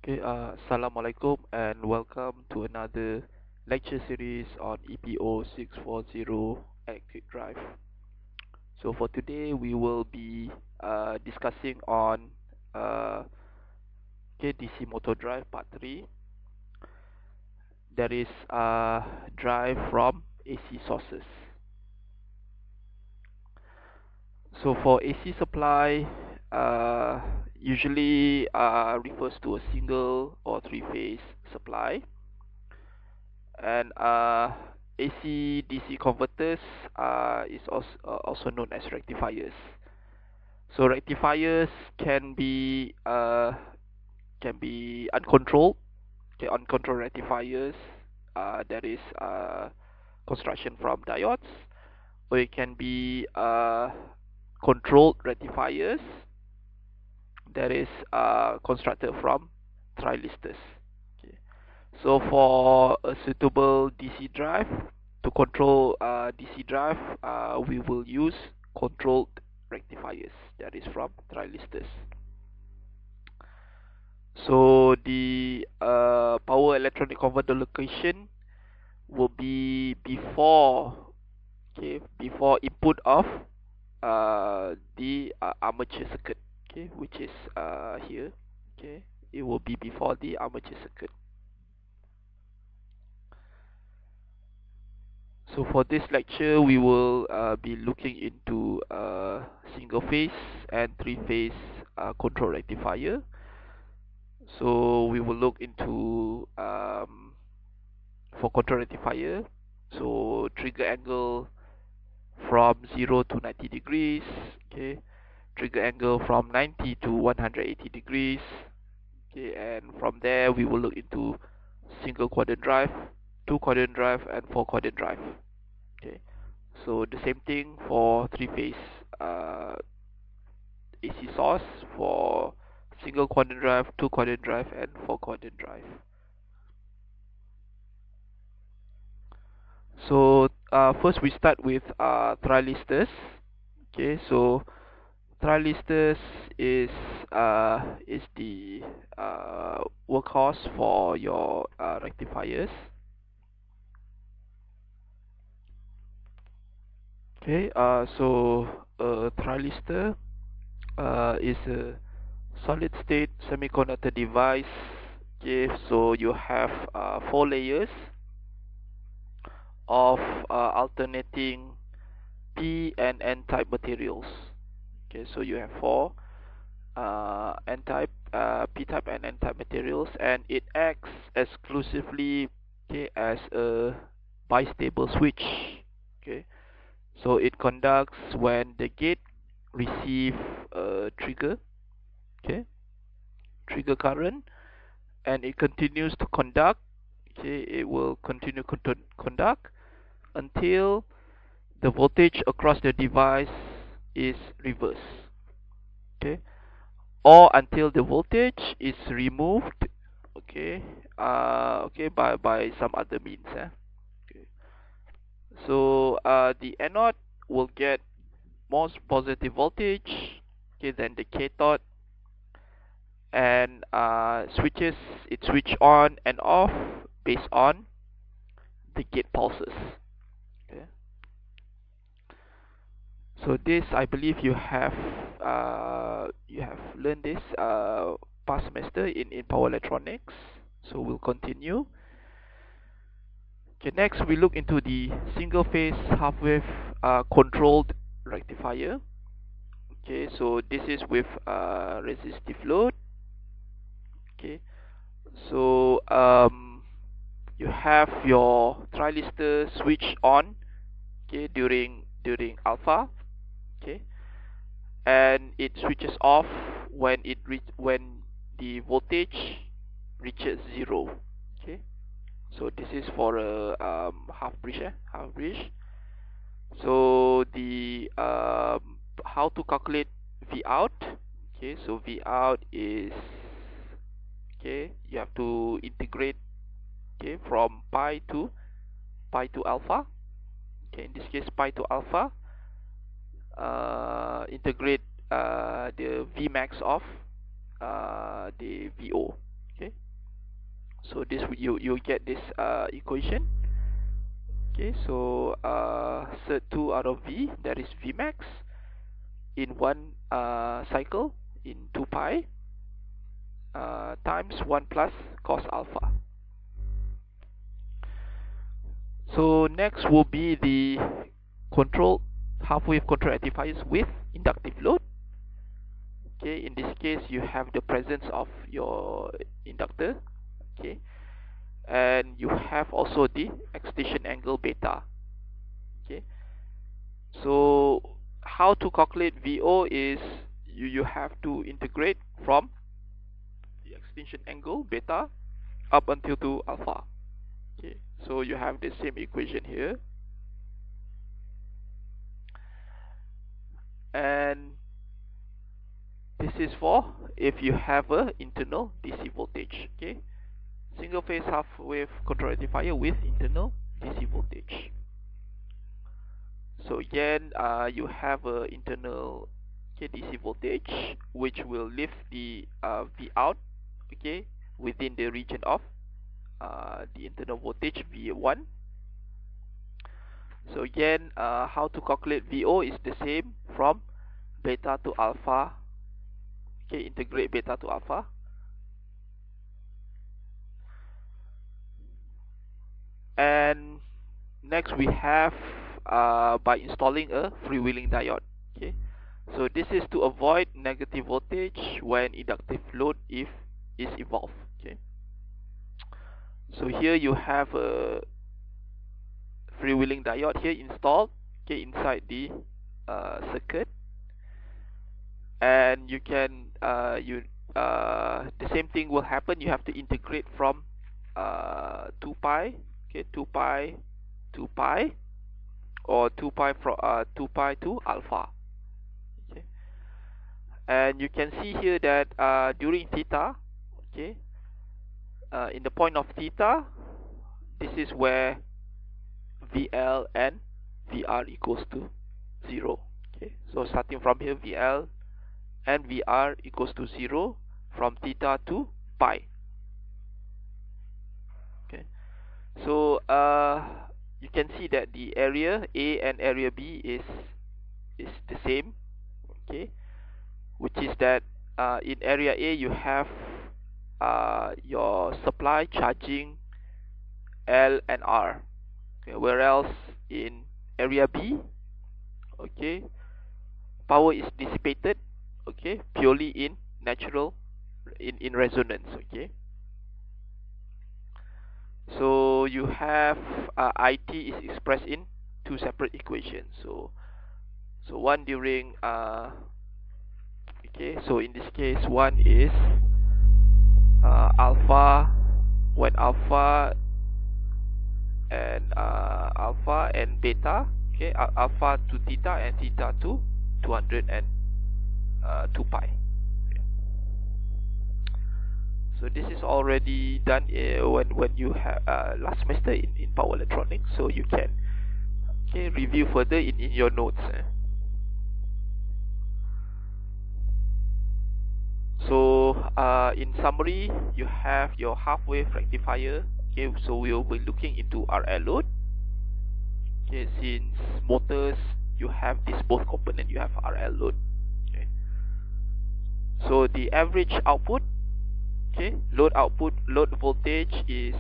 Okay, Assalamualaikum and welcome to another lecture series on EPO 640 Electric Drive. So for today we will be discussing on DC motor drive part 3. That is drive from AC sources. So for AC supply, usually refers to a single or three-phase supply, and AC DC converters is also known as rectifiers. So rectifiers can be uncontrolled. Okay, uncontrolled rectifiers, that is construction from diodes, or it can be controlled rectifiers, that is constructed from trilisters. Okay. So for a suitable DC drive, to control DC drive, we will use controlled rectifiers, that is from trilisters. So the power electronic converter location will be before input of the armature circuit, okay, which is here. Okay, it will be before the armature circuit. So for this lecture, we will be looking into single phase and three phase control rectifier. So we will look into for control rectifier, so trigger angle from 0 to 90 degrees, okay, trigger angle from 90 to 180 degrees, okay, and from there we will look into single quadrant drive, two quadrant drive, and four quadrant drive. Okay, so the same thing for three phase AC source, for single quadrant drive, two quadrant drive, and four quadrant drive. So first we start with trilisters. Okay, so trilisters is the workhorse for your rectifiers. Okay, so a trilistor is a solid state semiconductor device. Okay, so you have 4 layers of alternating P and N type materials. Okay, so you have 4 N type, P type, and N type materials, and it acts exclusively, okay, as a bistable switch. Okay, so it conducts when the gate receive a trigger, okay, trigger current, and it continues to conduct. Okay, it will continue to conduct until the voltage across the device is reversed, okay, or until the voltage is removed, okay, by some other means. Okay. So the anode will get more positive voltage, okay, than the cathode, and it switch on and off based on the gate pulses. Okay. So this, I believe you have learned this past semester in power electronics. So we'll continue. Okay, next we look into the single phase half wave controlled rectifier. Okay, so this is with resistive load. Okay, so you have your trilistor switch on, okay, during alpha, okay, and it switches off when the voltage reaches 0. Okay, so this is for a half bridge. So the how to calculate V out? Okay, so V out is, okay, you have to integrate, okay, from pi to alpha. Okay, in this case pi to alpha. Integrate the Vmax of the VO. Okay, So this you get this equation. Okay, so set 2 out of V, that is V max in one cycle in 2 pi times 1 plus cos alpha. So next will be the half-wave control rectifiers with inductive load. Okay, in this case you have the presence of your inductor. Okay, and you have also the excitation angle beta. Okay, so how to calculate VO is you have to integrate from the excitation angle beta up until to alpha. Okay, so you have the same equation here, and this is for if you have a internal DC voltage. Okay, single phase half wave control rectifier with internal DC voltage. So again, you have a internal DC voltage which will lift the V out, okay, within the region of the internal voltage V1. So again, how to calculate VO is the same from beta to alpha. Okay, integrate beta to alpha. And next we have by installing a freewheeling diode. Okay, so this is to avoid negative voltage when inductive load is involved. Okay, so here you have a freewheeling diode here installed, okay, inside the circuit, and you can the same thing will happen. You have to integrate from 2 pi, okay, 2 pi or 2 pi from 2 pi to alpha. Okay, and you can see here that during theta, okay, in the point of theta, this is where VL and VR equals to 0. Okay, so starting from here, VL and VR equals to 0 from theta to pi. Okay, so you can see that the area A and area B is the same. Okay, which is that in area A you have your supply charging L and R. Okay, whereas in area B, okay, power is dissipated, okay, purely in in resonance. Okay, so you have IT is expressed in two separate equations. So one during okay, so in this case one is alpha, when alpha and beta, okay, alpha to theta and theta to 202 pi. Okay. So this is already done when you have last semester in power electronics, so you can review further in your notes. So in summary, you have your half-wave rectifier. Okay, so we will be looking into RL load. Okay, since motors you have this both component, you have RL load. Okay, so the average output, okay, load voltage is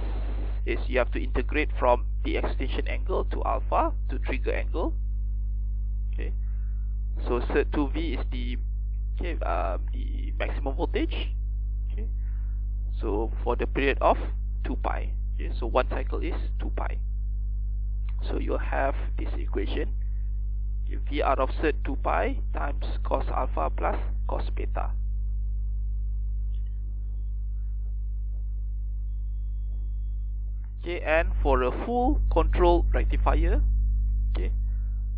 you have to integrate from the excitation angle to alpha to trigger angle. Okay, so set 2V is the maximum voltage. Okay, so for the period of 2 pi. Okay, so one cycle is 2 pi. So you'll have this equation. Okay, V out of set 2 pi times cos alpha plus cos beta. Okay, and for a full control rectifier, okay,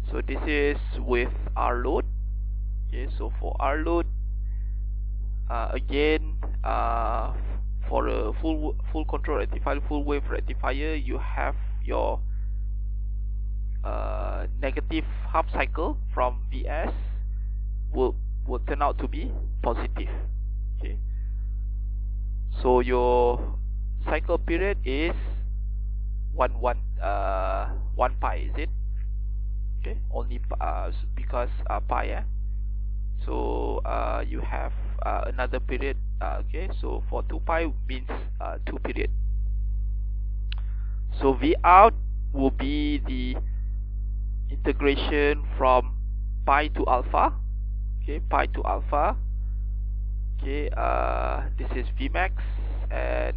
so this is with R load. Okay, so for R load, again, for a full control rectifier, full wave rectifier, you have your negative half cycle from Vs will turn out to be positive. Okay, so your cycle period is 1 pi, is it? Okay, only because pi, so you have another period, okay, so for 2 pi means 2 period. So V out will be the integration from pi to alpha, okay, pi to alpha, okay, this is Vmax, and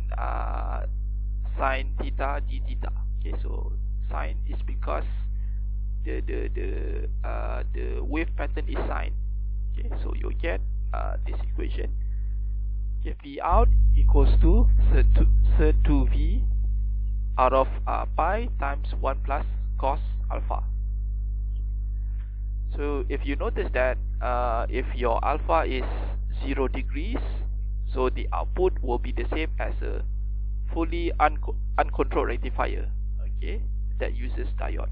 sine theta d theta. Okay, so sine is because the wave pattern is sine. Okay, so you get this equation. Okay, V out equals to SER2V out of pi times 1 plus cos alpha. So if you notice that if your alpha is 0 degrees, so the output will be the same as a fully uncontrolled rectifier, okay, that uses diode.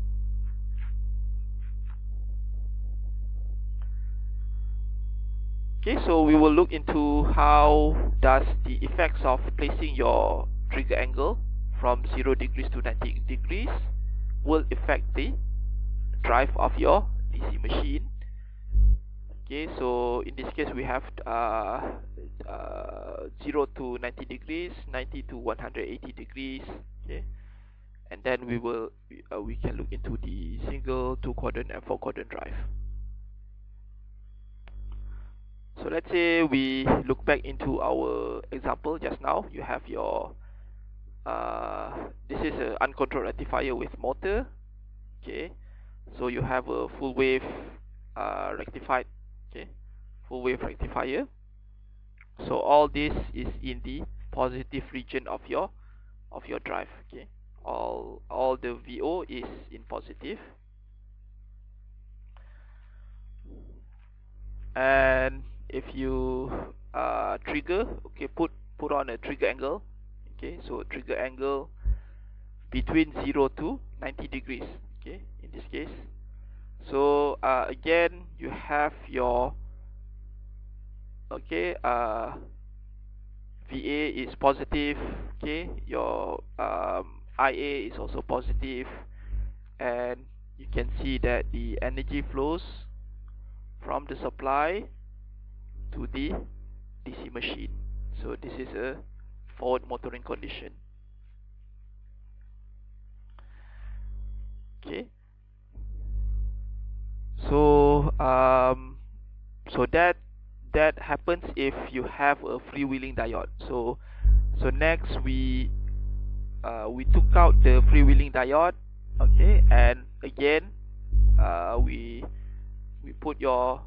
Okay, so we will look into how does the effects of placing your trigger angle from 0 degrees to 90 degrees will affect the drive of your DC machine. Okay, so in this case we have 0 to 90 degrees, 90 to 180 degrees. Okay, and then we can look into the single, 2-quadrant and 4-quadrant drive. So let's say we look back into our example just now. You have your this is an uncontrolled rectifier with motor. Okay, so you have a full wave rectified. Okay, full wave rectifier. So all this is in the positive region of your drive. Okay, all the VO is in positive, and if you trigger, okay, put on a trigger angle. Okay, so trigger angle between 0 to 90 degrees. Okay, in this case. So again, you have your okay VA is positive. Okay, your IA is also positive, and you can see that the energy flows from the supply to the DC machine. So this is a forward motoring condition. Okay, so so that happens if you have a freewheeling diode. So next we took out the freewheeling diode. Okay, and again we put your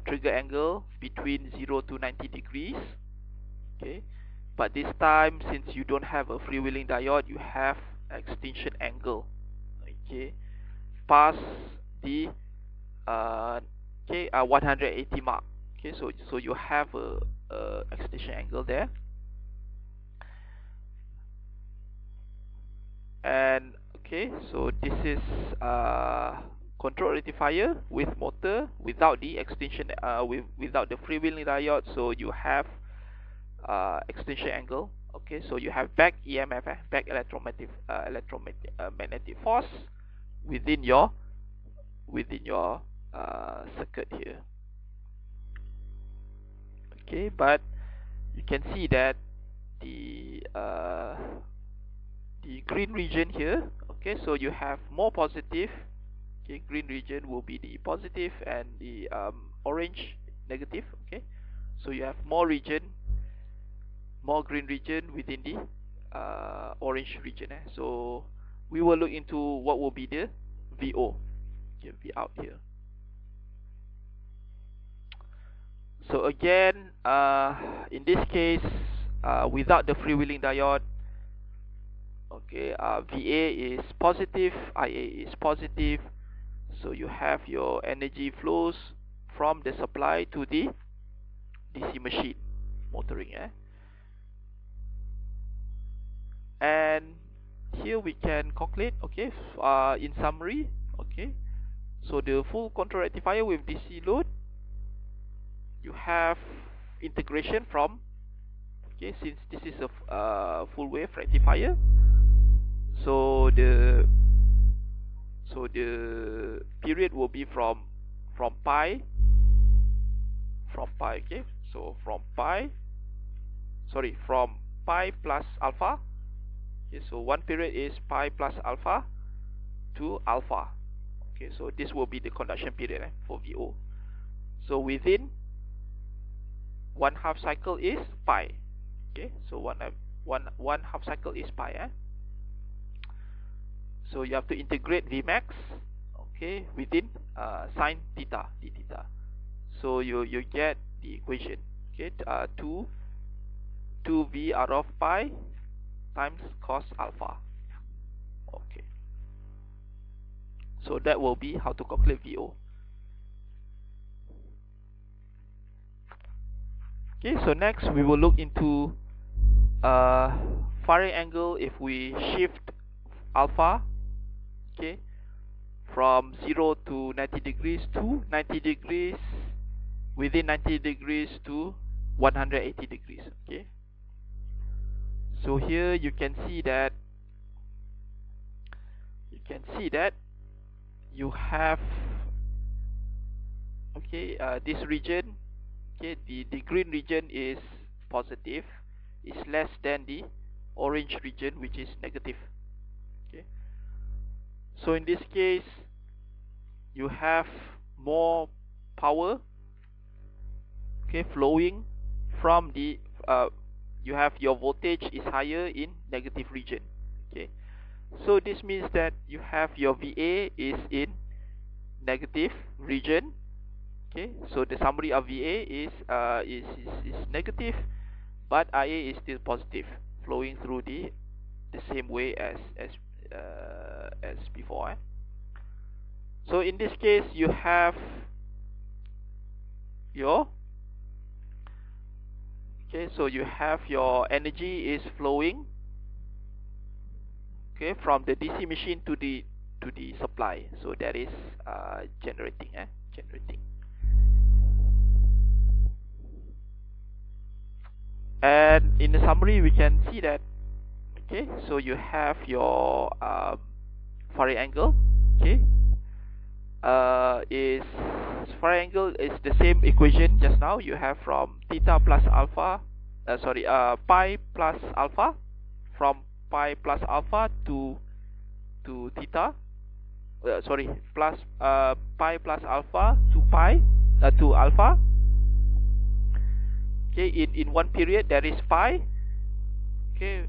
trigger angle between 0 to 90 degrees. Okay, but this time, since you don't have a freewheeling diode, you have extinction angle. Okay, past the 180 mark. Okay, so you have a extinction angle there, and okay, so this is control rectifier with motor without the extinction without the freewheeling diode. So you have extinction angle. Okay, so you have back EMF, back electromagnetic force within your circuit here. Okay, but you can see that the green region here. Okay, so you have more positive. Okay, green region will be the positive, and the orange negative. Okay, so you have more green region within the orange region. So we will look into what will be the VO. Okay, V out here. So again, in this case, without the freewheeling diode, okay, VA is positive, IA is positive. So you have your energy flows from the supply to the DC machine motoring. And here we can calculate. Okay, in summary. Okay, so the full control rectifier with DC load, you have integration from Okay, since this is a full wave rectifier, so the period will be from pi, okay, so from pi plus alpha. Okay, so one period is pi plus alpha to alpha. Okay, so this will be the conduction period for VO. So within one half cycle is pi. Okay, so one half cycle is pi. So you have to integrate Vmax, okay, within sine theta d theta. So you get the equation, okay, 2 V out of pi times cos alpha. Okay, so that will be how to calculate VO. Okay, so next we will look into firing angle if we shift alpha, okay, from 0 to 90 degrees to 90 degrees, within 90 degrees to 180 degrees. Okay, so here you can see that you have, okay, this region, okay, the green region is positive, is less than the orange region, which is negative. Okay, so in this case you have more power, okay, flowing from the you have your voltage is higher in negative region. Okay, so this means that you have your VA is in negative region. Okay, so the summary of VA is negative, but IA is still positive, flowing through the same way as before. So in this case you have your, okay, so you have your energy is flowing, okay, from the DC machine to the supply. So that is generating. And in the summary we can see that, okay, so you have your firing angle, okay, is firing angle is the same equation just now. You have from theta plus alpha, pi plus alpha, from pi plus alpha to theta, plus pi plus alpha to pi to alpha. Okay, in one period there is pi. Okay,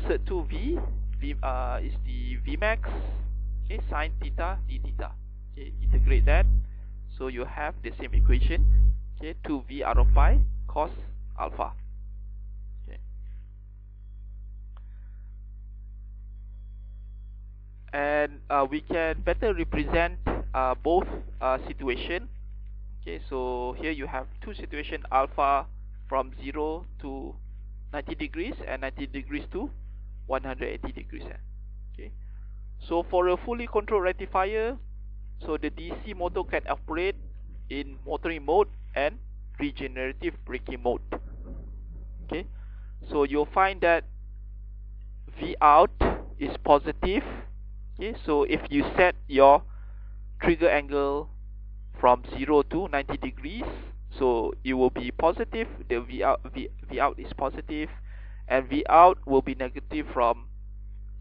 set to V is the Vmax, okay, sine theta d theta. Okay, integrate that, so you have the same equation, okay, 2V out of pi cos alpha. Okay, and we can better represent both situation. Okay, so here you have two situation, alpha from 0 to 90 degrees and 90 degrees to 180 degrees. Okay, so for a fully controlled rectifier, so the DC motor can operate in motoring mode and regenerative braking mode. Okay, so you'll find that V out is positive. Okay, so if you set your trigger angle from 0 to 90 degrees, so it will be positive. The V out is positive, and V out will be negative from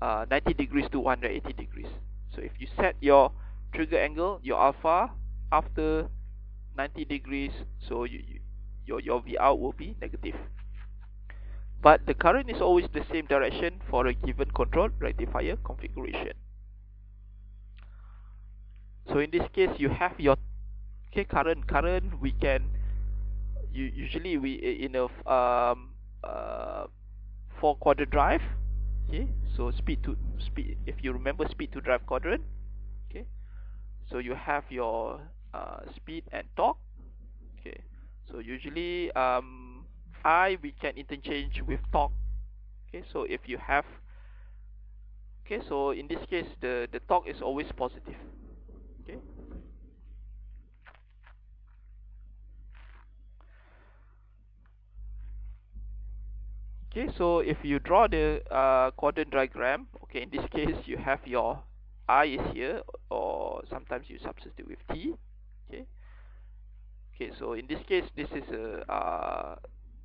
90 degrees to 180 degrees. So if you set your trigger angle, your alpha, after 90 degrees, so your V out will be negative. But the current is always the same direction for a given control rectifier configuration. So in this case you have your, okay, current we can usually we in a 4 quadrant drive. Okay, so speed, if you remember speed to drive quadrant. Okay, so you have your speed and torque. Okay, so usually I we can interchange with torque. Okay, so if you have, okay, so in this case the torque is always positive. Okay, Okay, so if you draw the quadrant diagram, okay, in this case you have your I is here, or sometimes you substitute with T. Okay, okay, so in this case this is a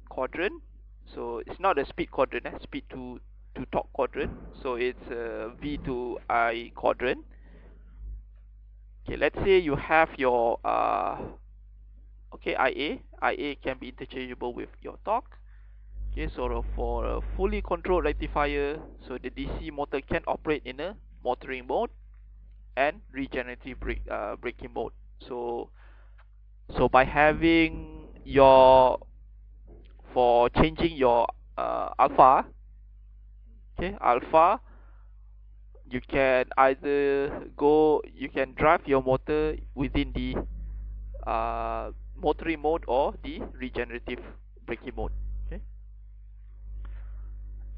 quadrant, so it's not a speed quadrant, speed to torque quadrant, so it's a V to I quadrant. Okay, let's say you have your okay, IA can be interchangeable with your torque. Okay, so for a fully controlled rectifier, so the DC motor can operate in a motoring mode and regenerative braking mode. So by having your, for changing your alpha, okay, alpha, you can either you can drive your motor within the motoring mode or the regenerative braking mode. Okay,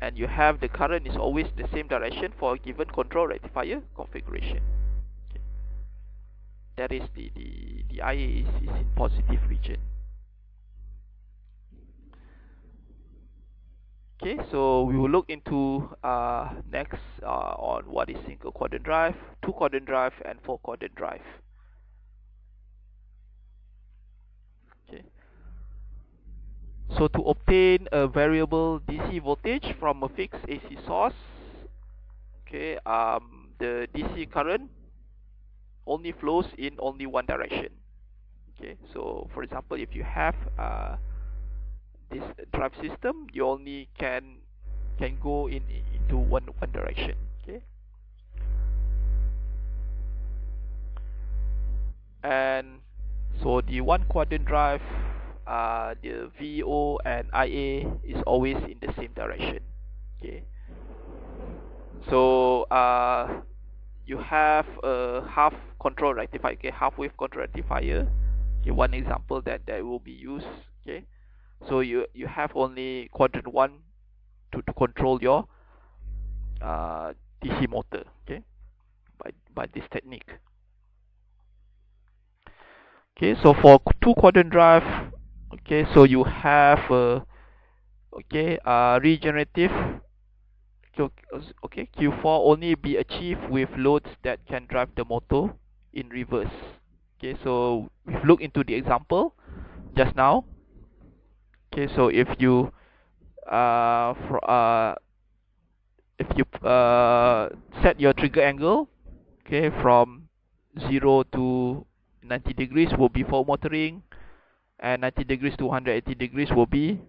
and you have the current is always the same direction for a given control rectifier configuration. Okay. That is the IA is in positive region. Okay, so we will look into next on what is single quadrant drive, two quadrant drive, and four quadrant drive. Okay, so to obtain a variable DC voltage from a fixed AC source, okay, the DC current only flows in only one direction. Okay, so for example, if you have this drive system, you only can go into one direction. Okay, and so the one quadrant drive, the VO and IA is always in the same direction. Okay, so you have a half control rectifier, okay, half wave control rectifier. Okay, one example that will be used. Okay, so you have only quadrant 1 to control your DC motor, okay, by this technique. Okay, so for two quadrant drive, okay, so you have okay, regenerative, okay, Q4 only be achieved with loads that can drive the motor in reverse. Okay, so we've looked into the example just now. Okay, so if you set your trigger angle, okay, from 0 to 90 degrees will be for motoring, and 90 degrees to 180 degrees will be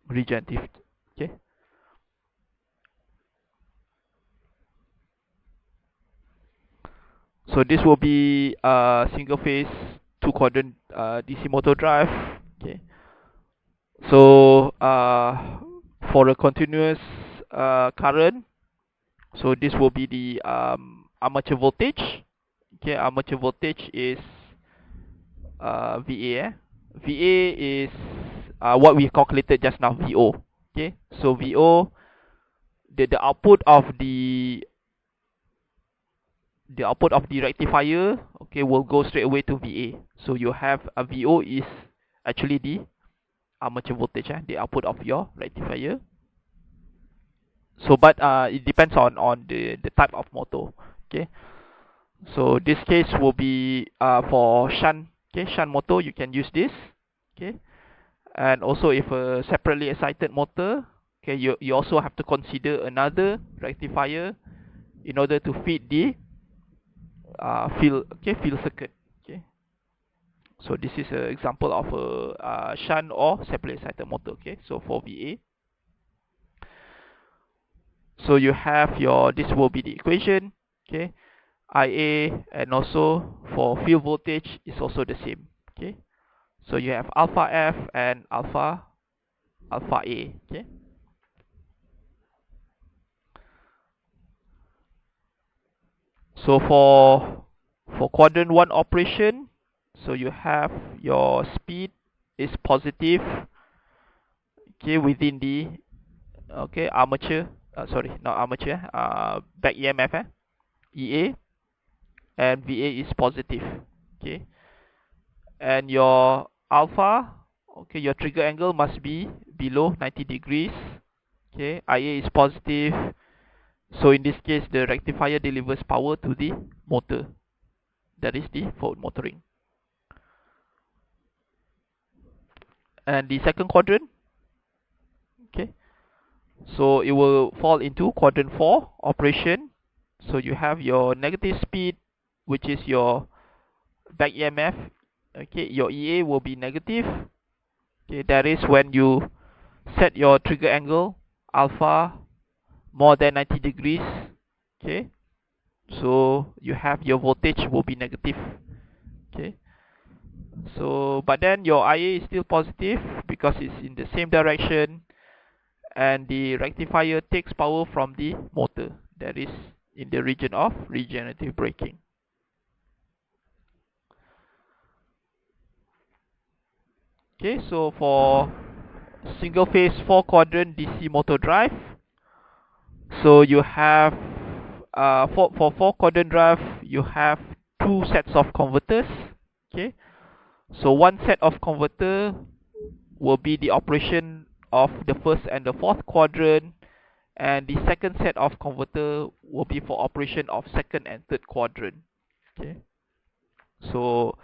regenerative. Okay, so this will be single phase two quadrant DC motor drive. Okay, so for a continuous current, so this will be the armature voltage. Okay, armature voltage is VA. VA is what we calculated just now, VO. Okay, so VO, the output of the rectifier, okay, will go straight away to VA. So you have a VO is actually the armature voltage, the output of your rectifier. So but it depends on the type of motor. Okay, so this case will be for shunt. Okay, shunt motor, you can use this. Okay, and also if a separately excited motor, okay, you also have to consider another rectifier in order to feed the field circuit. Okay, so this is an example of a shunt or separately excited motor. Okay, so for VA, so you have your, this will be the equation. Okay, IA, and also for field voltage is also the same. Okay, so you have alpha F and alpha A. Okay, so for quadrant 1 operation, so you have your speed is positive, okay, within the, okay, armature, sorry, not armature, back EMF, EA, and VA is positive. Okay, and your alpha, okay, your trigger angle must be below 90 degrees. Okay, IA is positive, so in this case the rectifier delivers power to the motor. That is the forward motoring. And the second quadrant, okay, so it will fall into quadrant 4 operation. So you have your negative speed, which is your back EMF. Okay, your EA will be negative. Okay, that is when you set your trigger angle alpha more than 90 degrees. Okay, so you have your voltage will be negative. Okay, so but then your IA is still positive because it's in the same direction, and the rectifier takes power from the motor, that is in the region of regenerative braking. Okay, so for single phase 4 quadrant DC motor drive, so you have for 4 quadrant drive you have 2 sets of converters. Okay, so one set of converter will be the operation of the first and the fourth quadrant, and the second set of converter will be for operation of second and third quadrant. Okay, so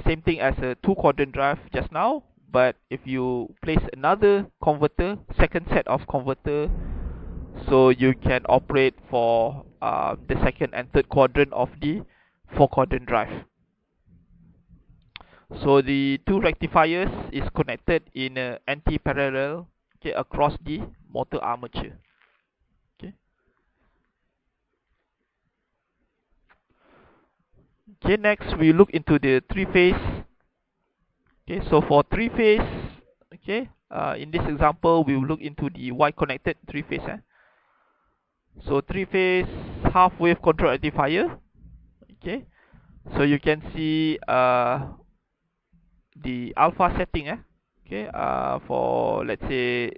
same thing as a 2 quadrant drive just now, but if you place another converter, second set of converter, so you can operate for the second and third quadrant of the 4 quadrant drive. So the two rectifiers is connected in anti-parallel, okay, across the motor armature. Okay. Okay, next we look into the 3-phase. Okay, so for 3-phase, okay, in this example we will look into the Y-connected 3-phase. So 3-phase half-wave control rectifier. Okay, so you can see the alpha setting. Okay, for let's say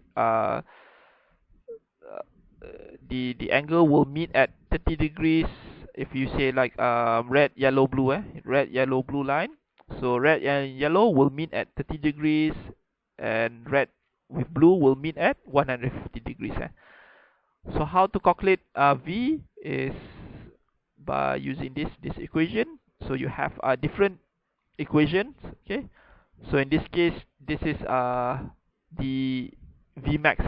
the angle will meet at 30 degrees. If you say like red, yellow, blue, red, yellow, blue line. So red and yellow will meet at 30 degrees, and red with blue will meet at 150 degrees. So how to calculate V is by using this equation. So you have different equations. Okay, so in this case this is the V max.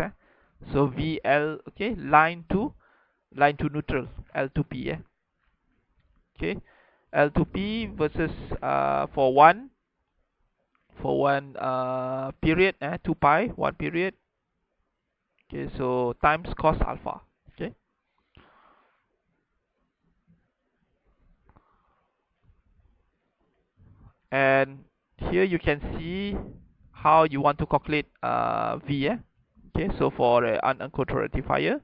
So VL, okay, line to neutral, L to P. Okay, L to P versus for one period, 2 pi, 1 period. Okay, so times cos alpha. Okay, and here you can see how you want to calculate V. Okay, so for an uncontrolled rectifier,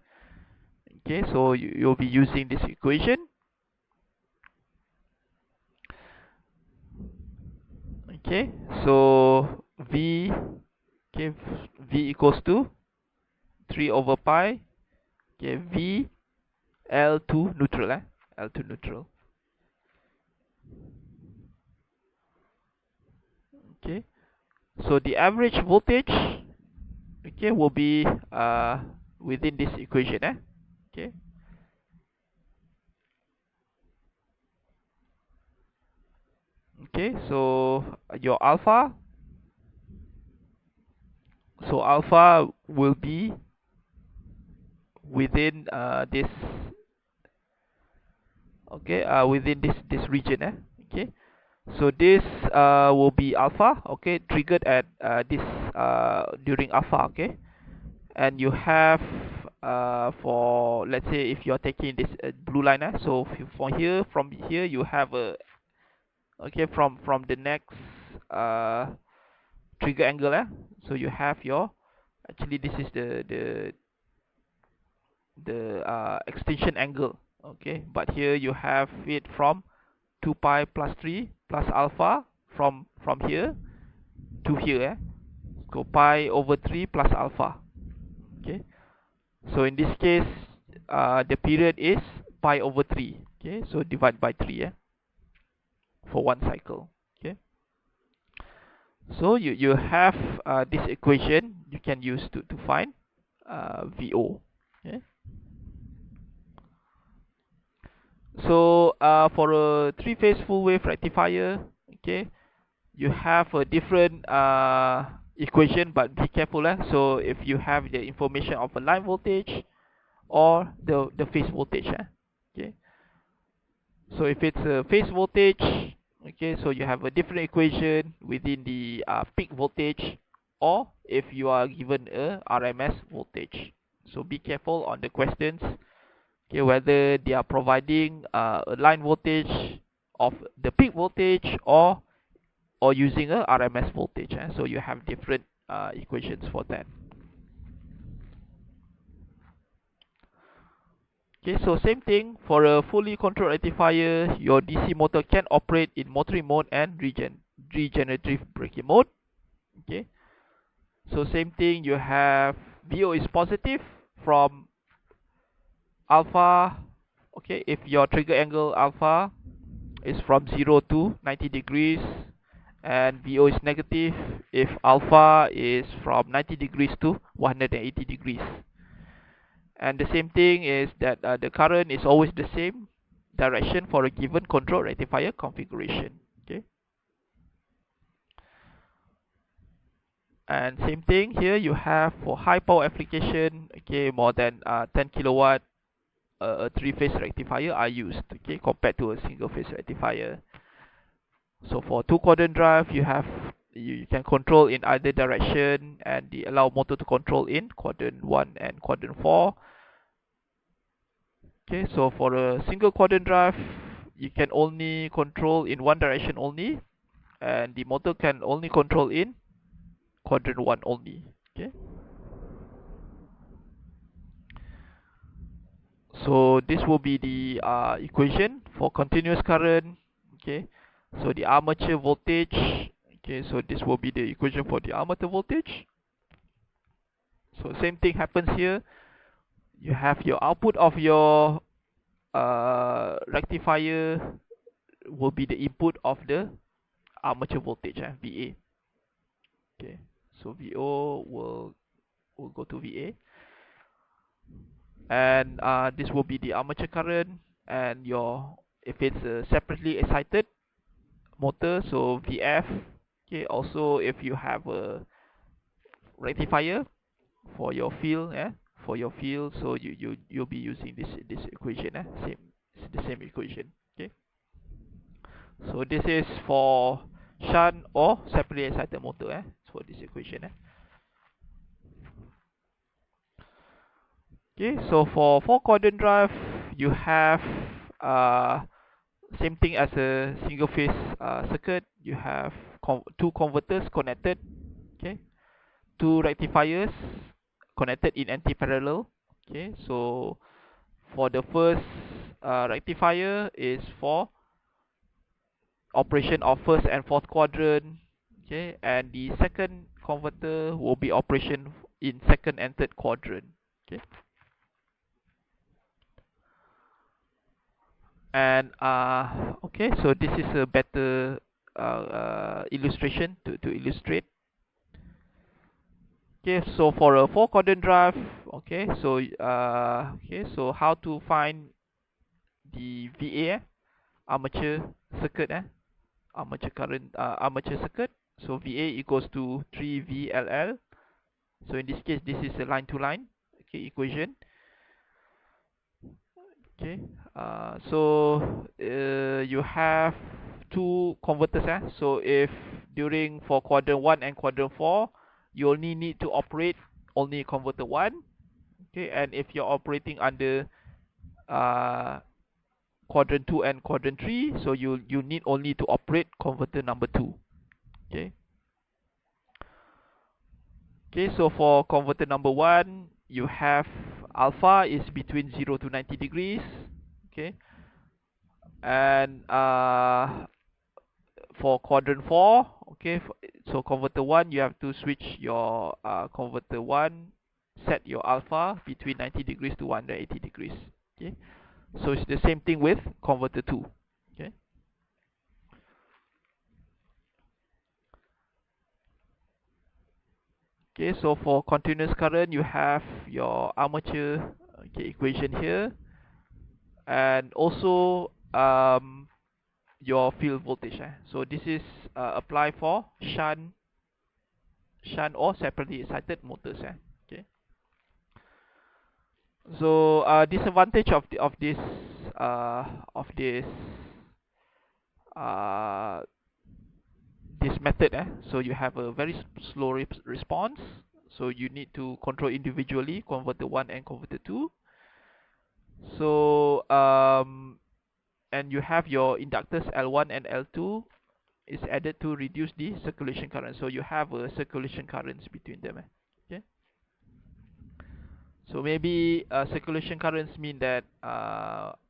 okay, so you'll be using this equation. Okay, so V, okay, V equals to 3 over pi, okay, V L to neutral, L to neutral. Okay, so the average voltage, okay, will be within this equation. Okay, okay, so your alpha, so alpha will be within this, okay, within this region. Okay, so this will be alpha, okay, triggered at this during alpha. Okay, and you have for, let's say, if you're taking this blue line, so from here you have a, okay, from the next trigger angle, so you have your, actually this is the extension angle. Okay, but here you have it from 2 pi plus 3 plus alpha from here to here. So pi over 3 plus alpha. Okay, so in this case the period is pi over 3. Okay, so divide by 3 for one cycle. Okay, so you have this equation you can use to find VO. Okay. So for a three-phase full wave rectifier, okay, you have a different equation, but be careful. So if you have the information of a line voltage or the phase voltage, okay. So if it's a phase voltage, okay, so you have a different equation within the peak voltage, or if you are given a RMS voltage. So be careful on the questions, okay, whether they are providing a line voltage of the peak voltage or using a RMS voltage. So you have different equations for that. Okay, so same thing for a fully controlled rectifier. Your DC motor can operate in motoring mode and regenerative braking mode. Okay, so same thing, you have VO is positive from alpha. Okay, if your trigger angle alpha is from 0 to 90 degrees, and VO is negative if alpha is from 90 degrees to 180 degrees. And the same thing is that the current is always the same direction for a given control rectifier configuration. Okay, and same thing here, you have for high power application, okay, more than 10 kilowatt, a three-phase rectifier are used, okay, compared to a single-phase rectifier. So for two quadrant drive, you can control in either direction, and they allow motor to control in quadrant 1 and quadrant 4. Okay, so for a single quadrant drive, you can only control in one direction only, and the motor can only control in quadrant 1 only. Okay, so this will be the equation for continuous current. Okay, so the armature voltage, okay, so this will be the equation for the armature voltage. So same thing happens here. You have your output of your rectifier will be the input of the armature voltage, VA. Okay, so VO will go to VA, and this will be the armature current, and your, if it's a separately excited motor, so VF. Okay, also if you have a rectifier for your field, for your field, so you'll be using this equation, same, it's the same equation. Okay, so this is for shunt or separately excited motor, for this equation. Okay, so for 4 quadrant drive, you have same thing as a single phase circuit. You have two converters connected, okay, two rectifiers connected in anti-parallel. Okay, so for the first rectifier is for operation of first and fourth quadrant, okay, and the second converter will be operation in second and third quadrant. Okay, and okay, so this is a better illustration to illustrate. Okay, so for a 4 quadrant drive, okay, so okay, so how to find the VA, armature circuit, armature current, armature circuit. So VA equals to 3VLL. So in this case, this is a line to line, okay, equation. Okay, so you have two converters, so if during for quadrant 1 and quadrant 4, you only need to operate only converter 1, okay, and if you're operating under quadrant 2 and quadrant 3, so you need only to operate converter number 2. Okay, okay, so for converter number 1, you have alpha is between 0 to 90 degrees, okay, and for quadrant 4, okay, so converter 1, you have to switch your converter 1, set your alpha between 90 degrees to 180 degrees. Okay, so it's the same thing with converter 2. Okay, Okay, so for continuous current, you have your armature equation here, and also your field voltage. So this is apply for shunt or separately excited motors. Okay. So disadvantage of this uh, of this uh, this method. So you have a very slow response. So you need to control individually converter 1 and converter 2. So and you have your inductors L1 and L2 is added to reduce the circulation current. So you have a circulation currents between them. Okay. So maybe circulation currents mean that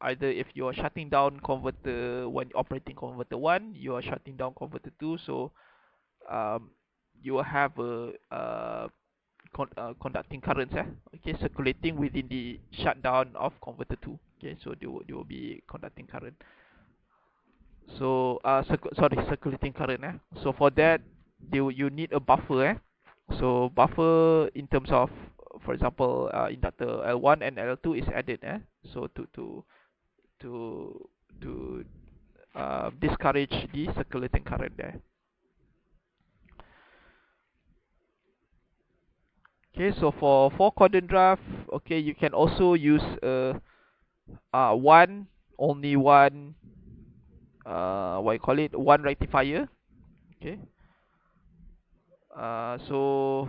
either if you are shutting down converter when operating converter 1, you are shutting down converter 2. So um, you will have a conducting currents, okay, circulating within the shutdown of converter 2. Okay, so they will be conducting current. So circulating current. So for that, you need a buffer. So buffer in terms of, for example, inductor L1 and L2 is added. So to to discourage the circulating current there. Okay, so for quadrant drive, okay, you can also use only one what you call it, one rectifier. Okay. So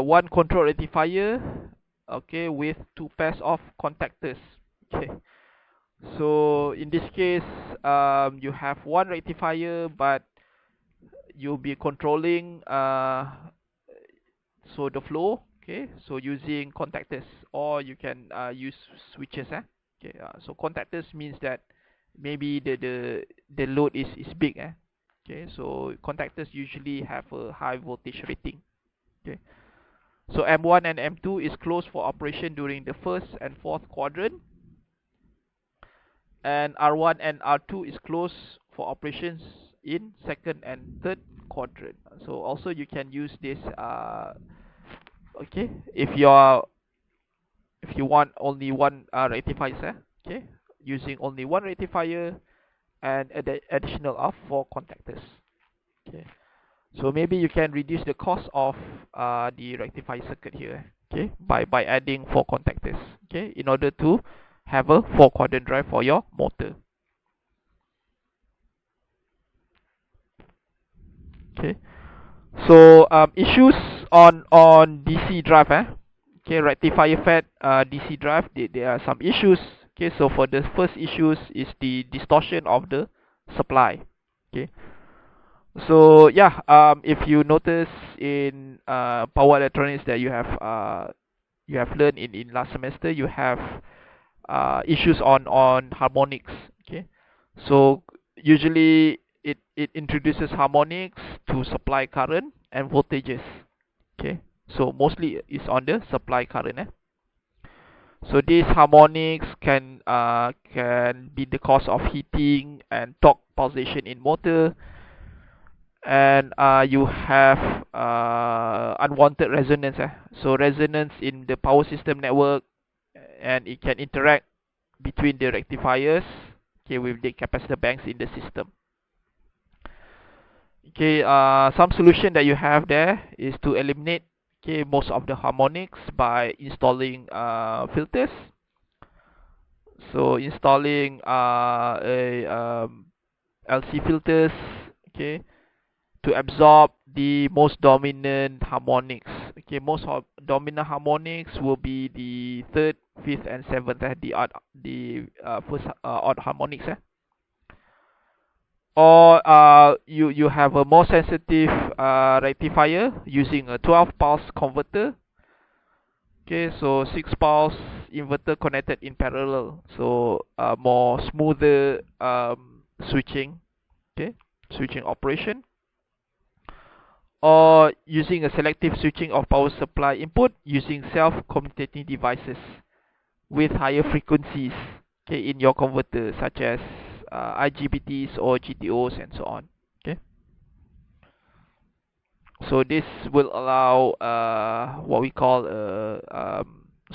one control rectifier, okay, with two pairs of contactors. Okay. So in this case, you have one rectifier, but you'll be controlling so the flow. Okay, so using contactors, or you can use switches. Okay, so contactors means that maybe the load is big. Okay, so contactors usually have a high voltage rating. Okay, so M1 and M2 is closed for operation during the first and fourth quadrant, and R1 and R2 is closed for operations in second and third quadrant. So also you can use this okay, if you want only one rectifier, okay, using only one rectifier and additional of 4 contactors. Okay, so maybe you can reduce the cost of the rectifier circuit here, okay, by adding 4 contactors, okay, in order to have a 4 quadrant drive for your motor. Okay, so issues on DC drive. Okay, rectifier fed DC drive, there are some issues. Okay, so for the first issues is the distortion of the supply. Okay, so yeah, if you notice in power electronics that you have learned in last semester, you have issues on harmonics. Okay, so usually it introduces harmonics to supply current and voltages. Okay, so mostly it's on the supply current. So these harmonics can be the cause of heating and torque pulsation in motor, and you have unwanted resonance. So resonance in the power system network, and it can interact between the rectifiers, okay, with the capacitor banks in the system. Okay, some solution that you have there is to eliminate, okay, most of the harmonics by installing filters. So installing LC filters, okay, to absorb the most dominant harmonics. Okay, most dominant harmonics will be the third, fifth, and seventh. The first odd harmonics. Or you have a more sensitive rectifier using a 12 pulse converter. Okay, so 6 pulse inverter connected in parallel, so more smoother switching. Okay, switching operation. Or using a selective switching of power supply input using self-commutating devices with higher frequencies, okay, in your converter, such as IGBTs or GTOs and so on. Okay, So this will allow what we call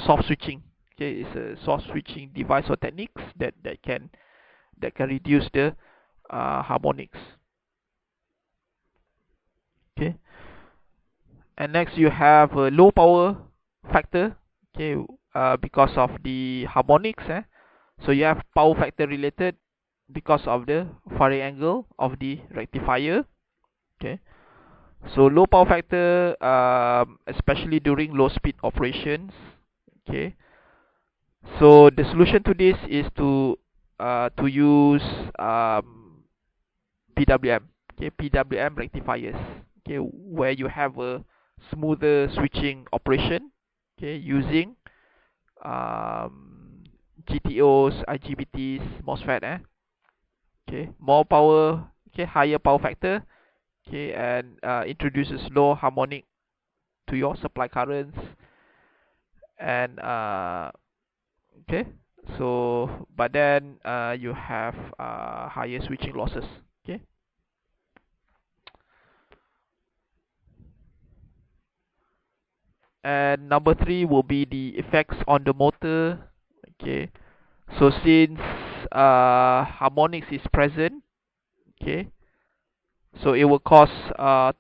soft switching. Okay, it's a soft switching device or techniques that can reduce the harmonics. Okay, and next you have a low power factor. Okay, because of the harmonics. So you have power factor related because of the firing angle of the rectifier. Okay, so low power factor, especially during low speed operations. Okay, so the solution to this is to use PWM. Okay, PWM rectifiers. Okay, where you have a smoother switching operation. Okay, using GTOs, IGBTs, MOSFET. Okay, more power. Okay, higher power factor. Okay, and introduces low harmonic to your supply currents. And okay, so but then you have higher switching losses. Okay, and number 3 will be the effects on the motor. Okay, so since harmonics is present, okay, so it will cause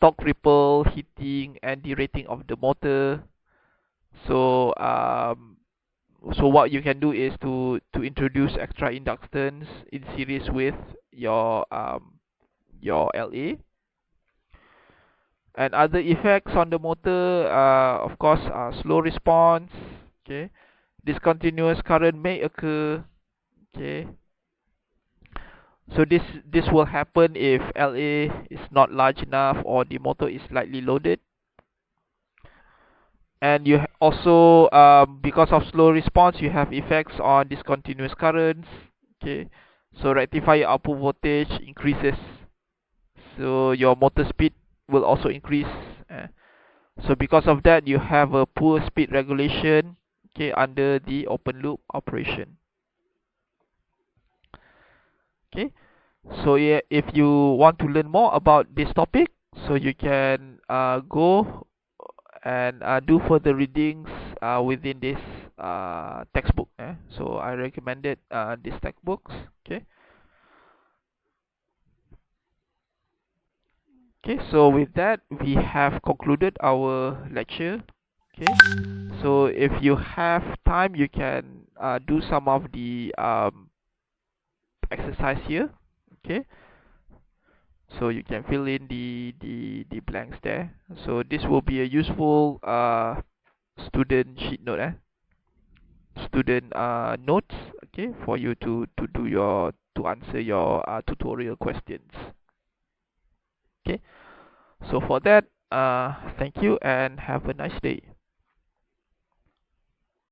torque ripple, heating, and derating of the motor. So so what you can do is to introduce extra inductance in series with your LA. And other effects on the motor, of course, slow response. Okay, discontinuous current may occur. Okay, so this will happen if LA is not large enough or the motor is slightly loaded. And you also, because of slow response, you have effects on discontinuous currents. Okay, so rectifier output voltage increases, so your motor speed will also increase. So because of that, you have a poor speed regulation, okay, under the open loop operation. Okay, so yeah, if you want to learn more about this topic, so you can go and do further readings within this textbook. So I recommended these textbooks. Okay. Okay, so with that, we have concluded our lecture. Okay, so if you have time, you can do some of the exercise here. Okay, so you can fill in the blanks there. So this will be a useful student sheet note, student notes. Okay, for you to do your to answer your tutorial questions. Okay, so for that, thank you and have a nice day.